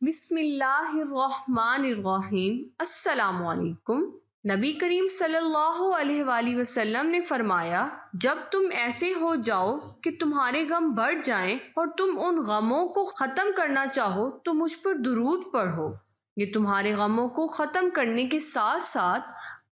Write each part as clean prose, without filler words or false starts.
بسم اللہ الرحمن الرحیم۔ السلام علیکم۔ نبی کریم صلی اللہ علیہ وآلہ وسلم نے فرمایا، جب تم ایسے ہو جاؤ کہ تمہارے غم بڑھ جائیں اور تم ان غموں کو ختم کرنا چاہو تو مجھ پر درود پڑھو۔ یہ تمہارے غموں کو ختم کرنے کے ساتھ ساتھ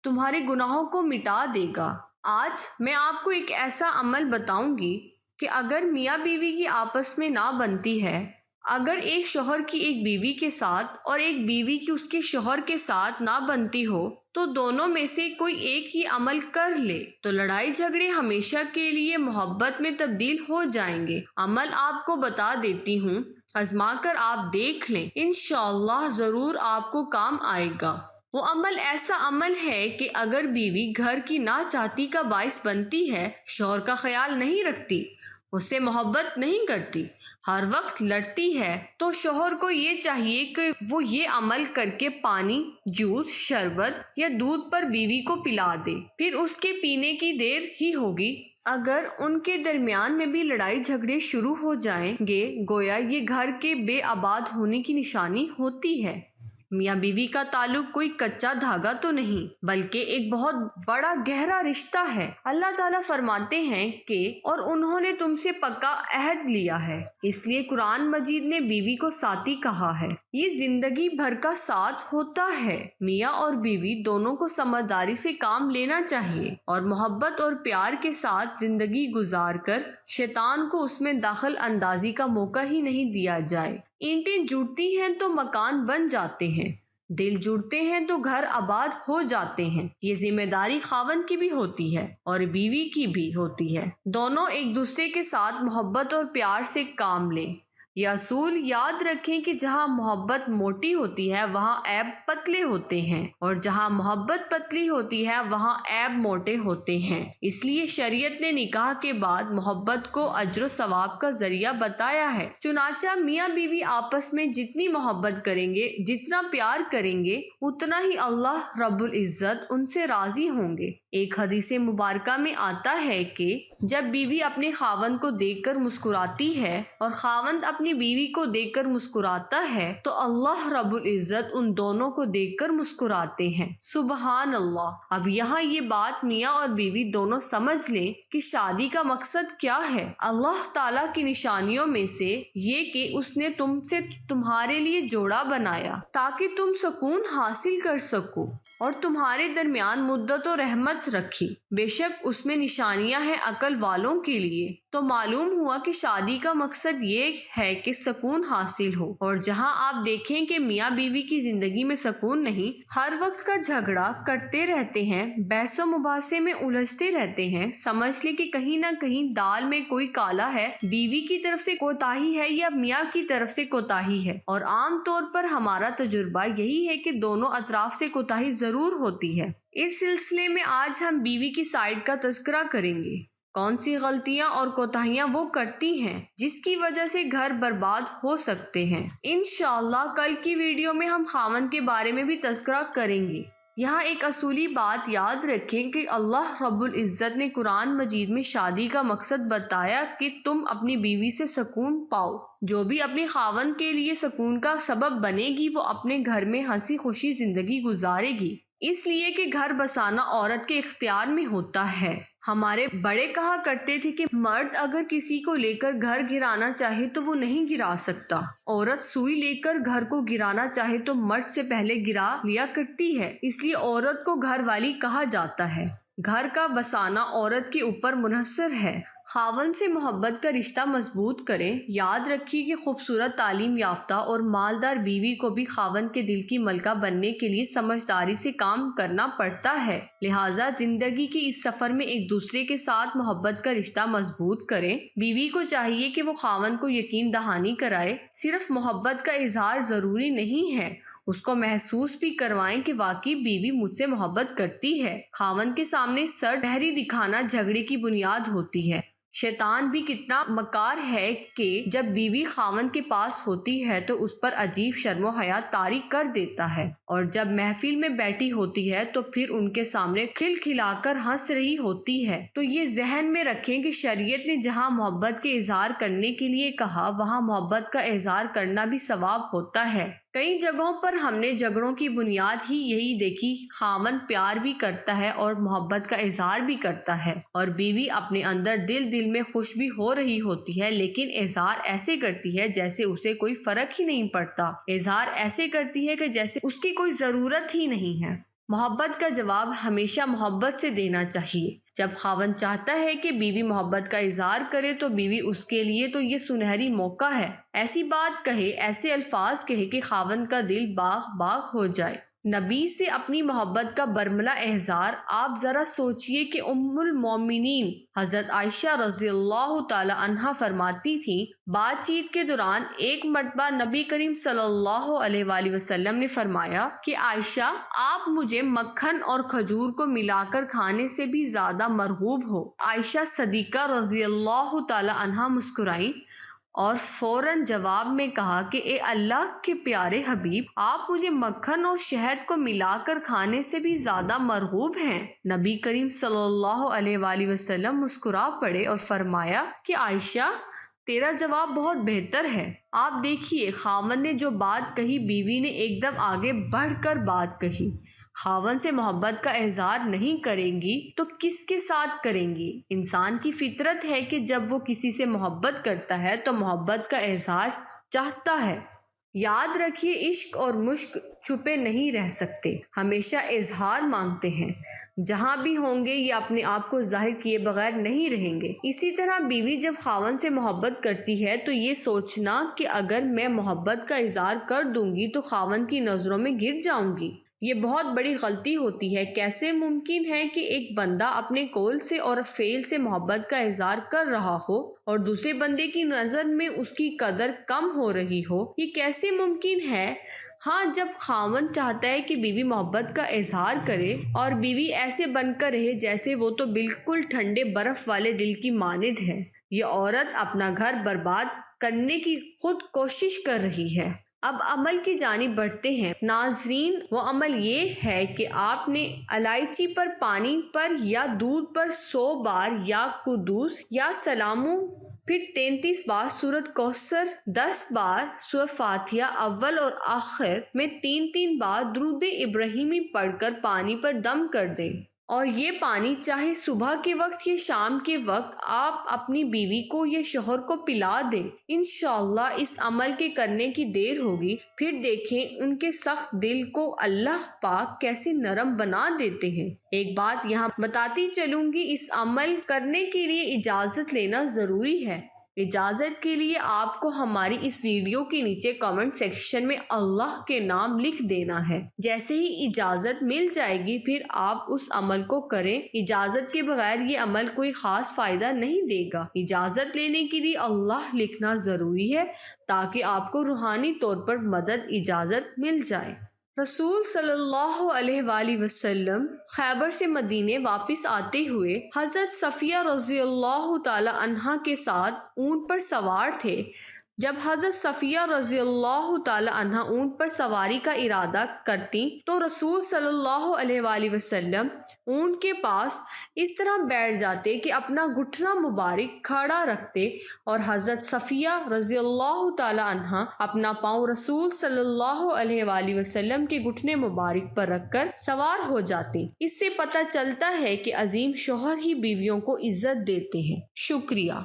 تمہارے گناہوں کو مٹا دے گا۔ آج میں آپ کو ایک ایسا عمل بتاؤں گی کہ اگر میاں بیوی کی آپس میں نہ بنتی ہے، اگر ایک شوہر کی ایک بیوی کے ساتھ اور ایک بیوی کی اس کے شوہر کے ساتھ نہ بنتی ہو تو دونوں میں سے کوئی ایک ہی عمل کر لے تو لڑائی جھگڑے ہمیشہ کے لیے محبت میں تبدیل ہو جائیں گے۔ عمل آپ کو بتا دیتی ہوں، آزما کر آپ دیکھ لیں، انشاءاللہ ضرور آپ کو کام آئے گا۔ وہ عمل ایسا عمل ہے کہ اگر بیوی گھر کی ناچاہتی کا باعث بنتی ہے، شوہر کا خیال نہیں رکھتی، اس سے محبت نہیں کرتی، ہر وقت لڑتی ہے، تو شوہر کو یہ چاہیے کہ وہ یہ عمل کر کے پانی، جوس، شربت یا دودھ پر بیوی کو پلا دے، پھر اس کے پینے کی دیر ہی ہوگی۔ اگر ان کے درمیان میں بھی لڑائی جھگڑے شروع ہو جائیں گے، گویا یہ گھر کے بے آباد ہونے کی نشانی ہوتی ہے۔ میاں بیوی کا تعلق کوئی کچا دھاگا تو نہیں، بلکہ ایک بہت بڑا گہرا رشتہ ہے۔ اللہ تعالیٰ فرماتے ہیں کہ اور انہوں نے تم سے پکا عہد لیا ہے، اس لیے قرآن مجید نے بیوی کو ساتھی کہا ہے۔ یہ زندگی بھر کا ساتھ ہوتا ہے۔ میاں اور بیوی دونوں کو سمجھداری سے کام لینا چاہیے اور محبت اور پیار کے ساتھ زندگی گزار کر شیطان کو اس میں دخل اندازی کا موقع ہی نہیں دیا جائے۔ اینٹیں جڑتی ہیں تو مکان بن جاتے ہیں، دل جڑتے ہیں تو گھر آباد ہو جاتے ہیں۔ یہ ذمہ داری خاوند کی بھی ہوتی ہے اور بیوی کی بھی ہوتی ہے، دونوں ایک دوسرے کے ساتھ محبت اور پیار سے کام لیں۔ یہ اصول یاد رکھیں کہ جہاں محبت موٹی ہوتی ہے وہاں عیب پتلے ہوتے ہیں، اور جہاں محبت پتلی ہوتی ہے وہاں عیب موٹے ہوتے ہیں۔ اس لیے شریعت نے نکاح کے بعد محبت کو اجر و ثواب کا ذریعہ بتایا ہے۔ چنانچہ میاں بیوی آپس میں جتنی محبت کریں گے، جتنا پیار کریں گے، اتنا ہی اللہ رب العزت ان سے راضی ہوں گے۔ ایک حدیث مبارکہ میں آتا ہے کہ جب بیوی اپنے خاوند کو دیکھ کر مسکراتی ہے اور خاوند اپنی بیوی کو دیکھ کر مسکراتا ہے تو اللہ رب العزت ان دونوں کو دیکھ کر مسکراتے ہیں۔ سبحان اللہ۔ اب یہاں یہ بات میاں اور بیوی دونوں سمجھ لیں کہ شادی کا مقصد کیا ہے۔ اللہ تعالیٰ کی نشانیوں میں سے یہ کہ اس نے تم سے تمہارے لیے جوڑا بنایا تاکہ تم سکون حاصل کر سکو، اور تمہارے درمیان مودت و رحمت رکھی۔ بے شک اس میں نشانیاں ہیں عقل والوں کے لیے۔ تو معلوم ہوا کہ شادی کا مقصد یہ ہے کہ سکون حاصل ہو، اور جہاں آپ دیکھیں کہ میاں بیوی کی زندگی میں سکون نہیں، ہر وقت کا جھگڑا کرتے رہتے ہیں، بحث و مباحثے میں الجھتے رہتے ہیں، سمجھ لے کہ کہیں نہ کہیں دال میں کوئی کالا ہے، بیوی کی طرف سے کوتاہی ہے یا میاں کی طرف سے کوتاہی ہے۔ اور عام طور پر ہمارا تجربہ یہی ہے کہ دونوں اطراف سے کوتاہی ضرور ہوتی ہے۔ اس سلسلے میں آج ہم بیوی کی سائیڈ کا تذکرہ کریں گے، کون سی غلطیاں اور کوتاہیاں وہ کرتی ہیں جس کی وجہ سے گھر برباد ہو سکتے ہیں۔ انشاءاللہ کل کی ویڈیو میں ہم خاوند کے بارے میں بھی تذکرہ کریں گے۔ یہاں ایک اصولی بات یاد رکھیں کہ اللہ رب العزت نے قرآن مجید میں شادی کا مقصد بتایا کہ تم اپنی بیوی سے سکون پاؤ۔ جو بھی اپنے خاوند کے لیے سکون کا سبب بنے گی وہ اپنے گھر میں ہنسی خوشی زندگی گزارے گی، اس لیے کہ گھر بسانا عورت کے اختیار میں ہوتا ہے۔ ہمارے بڑے کہا کرتے تھے کہ مرد اگر کسی کو لے کر گھر گرانا چاہے تو وہ نہیں گرا سکتا، عورت سوئی لے کر گھر کو گرانا چاہے تو مرد سے پہلے گرا لیا کرتی ہے، اس لیے عورت کو گھر والی کہا جاتا ہے۔ گھر کا بسانا عورت کے اوپر منحصر ہے۔ خاوند سے محبت کا رشتہ مضبوط کریں۔ یاد رکھیے کہ خوبصورت تعلیم یافتہ اور مالدار بیوی کو بھی خاوند کے دل کی ملکہ بننے کے لیے سمجھداری سے کام کرنا پڑتا ہے، لہٰذا زندگی کے اس سفر میں ایک دوسرے کے ساتھ محبت کا رشتہ مضبوط کریں۔ بیوی کو چاہیے کہ وہ خاوند کو یقین دہانی کرائے، صرف محبت کا اظہار ضروری نہیں ہے، اس کو محسوس بھی کروائیں کہ واقعی بیوی مجھ سے محبت کرتی ہے۔ خاوند کے سامنے سر بہری دکھانا جھگڑے کی بنیاد ہوتی ہے۔ شیطان بھی کتنا مکار ہے کہ جب بیوی خاوند کے پاس ہوتی ہے تو اس پر عجیب شرم و حیا طاری کر دیتا ہے، اور جب محفل میں بیٹھی ہوتی ہے تو پھر ان کے سامنے کھل کھلا کر ہنس رہی ہوتی ہے۔ تو یہ ذہن میں رکھیں کہ شریعت نے جہاں محبت کے اظہار کرنے کے لیے کہا وہاں محبت کا اظہار کرنا بھی ثواب ہوتا ہے۔ کئی جگہوں پر ہم نے جھگڑوں کی بنیاد ہی یہی دیکھی، خاوند پیار بھی کرتا ہے اور محبت کا اظہار بھی کرتا ہے، اور بیوی اپنے اندر دل میں خوش بھی ہو رہی ہوتی ہے، لیکن اظہار ایسے کرتی ہے جیسے اسے کوئی فرق ہی نہیں پڑتا، اظہار ایسے کرتی ہے کہ جیسے اس کی کوئی ضرورت ہی نہیں ہے۔ محبت کا جواب ہمیشہ محبت سے دینا چاہیے۔ جب خاوند چاہتا ہے کہ بیوی محبت کا اظہار کرے تو بیوی اس کے لیے تو یہ سنہری موقع ہے، ایسی بات کہے، ایسے الفاظ کہے کہ خاوند کا دل باغ باغ ہو جائے۔ نبی سے اپنی محبت کا برملا اظہار آپ ذرا سوچئے کہ ام المومنین حضرت عائشہ رضی اللہ تعالی عنہا فرماتی تھیں، بات چیت کے دوران ایک مرتبہ نبی کریم صلی اللہ علیہ وآلہ وسلم نے فرمایا کہ عائشہ، آپ مجھے مکھن اور کھجور کو ملا کر کھانے سے بھی زیادہ مرغوب ہو۔ عائشہ صدیقہ رضی اللہ تعالی عنہا مسکرائیں اور فوراً جواب میں کہا کہ اے اللہ کے پیارے حبیب، آپ مجھے مکھن اور شہد کو ملا کر کھانے سے بھی زیادہ مرغوب ہیں۔ نبی کریم صلی اللہ علیہ وآلہ وسلم مسکرا پڑے اور فرمایا کہ عائشہ، تیرا جواب بہت بہتر ہے۔ آپ دیکھیے، خاوند نے جو بات کہی، بیوی نے ایک دم آگے بڑھ کر بات کہی۔ خاوند سے محبت کا اظہار نہیں کریں گی تو کس کے ساتھ کریں گی؟ انسان کی فطرت ہے کہ جب وہ کسی سے محبت کرتا ہے تو محبت کا اظہار چاہتا ہے۔ یاد رکھیے، عشق اور مشق چھپے نہیں رہ سکتے، ہمیشہ اظہار مانگتے ہیں۔ جہاں بھی ہوں گے یہ اپنے آپ کو ظاہر کیے بغیر نہیں رہیں گے۔ اسی طرح بیوی جب خاوند سے محبت کرتی ہے تو یہ سوچنا کہ اگر میں محبت کا اظہار کر دوں گی تو خاوند کی نظروں میں گر جاؤں گی، یہ بہت بڑی غلطی ہوتی ہے۔ کیسے ممکن ہے کہ ایک بندہ اپنے قول سے اور فعل سے محبت کا اظہار کر رہا ہو اور دوسرے بندے کی نظر میں اس کی قدر کم ہو رہی ہو؟ یہ کیسے ممکن ہے؟ ہاں، جب خاوند چاہتا ہے کہ بیوی محبت کا اظہار کرے اور بیوی ایسے بن کر رہے جیسے وہ تو بالکل ٹھنڈے برف والے دل کی مانند ہے، یہ عورت اپنا گھر برباد کرنے کی خود کوشش کر رہی ہے۔ اب عمل کی جانب بڑھتے ہیں۔ ناظرین، وہ عمل یہ ہے کہ آپ نے الائچی پر پانی پر یا دودھ پر 100 بار یا قدوس یا سلاموں، پھر 33 بار سورۃ کوثر، 10 بار سورۃ فاتحہ اول اور آخر میں 3 بار درود ابراہیمی پڑھ کر پانی پر دم کر دیں، اور یہ پانی چاہے صبح کے وقت یا شام کے وقت آپ اپنی بیوی کو یا شوہر کو پلا دیں۔ انشاءاللہ اس عمل کے کرنے کی دیر ہوگی، پھر دیکھیں ان کے سخت دل کو اللہ پاک کیسے نرم بنا دیتے ہیں۔ ایک بات یہاں بتاتی چلوں گی، اس عمل کرنے کے لیے اجازت لینا ضروری ہے۔ اجازت کے لیے آپ کو ہماری اس ویڈیو کے نیچے کمنٹ سیکشن میں اللہ کے نام لکھ دینا ہے۔ جیسے ہی اجازت مل جائے گی پھر آپ اس عمل کو کریں۔ اجازت کے بغیر یہ عمل کوئی خاص فائدہ نہیں دے گا۔ اجازت لینے کے لیے اللہ لکھنا ضروری ہے تاکہ آپ کو روحانی طور پر مدد اجازت مل جائے۔ رسول صلی اللہ علیہ وآلہ وسلم خیبر سے مدینے واپس آتے ہوئے حضرت صفیہ رضی اللہ تعالی عنہا کے ساتھ اونٹ پر سوار تھے۔ جب حضرت صفیہ رضی اللہ تعالی عنہا اونٹ پر سواری کا ارادہ کرتی تو رسول صلی اللہ علیہ وآلہ وسلم اونٹ کے پاس اس طرح بیٹھ جاتے کہ اپنا گھٹنا مبارک کھڑا رکھتے، اور حضرت صفیہ رضی اللہ تعالی عنہا اپنا پاؤں رسول صلی اللہ علیہ وآلہ وسلم کے گھٹنے مبارک پر رکھ کر سوار ہو جاتے۔ اس سے پتہ چلتا ہے کہ عظیم شوہر ہی بیویوں کو عزت دیتے ہیں۔ شکریہ۔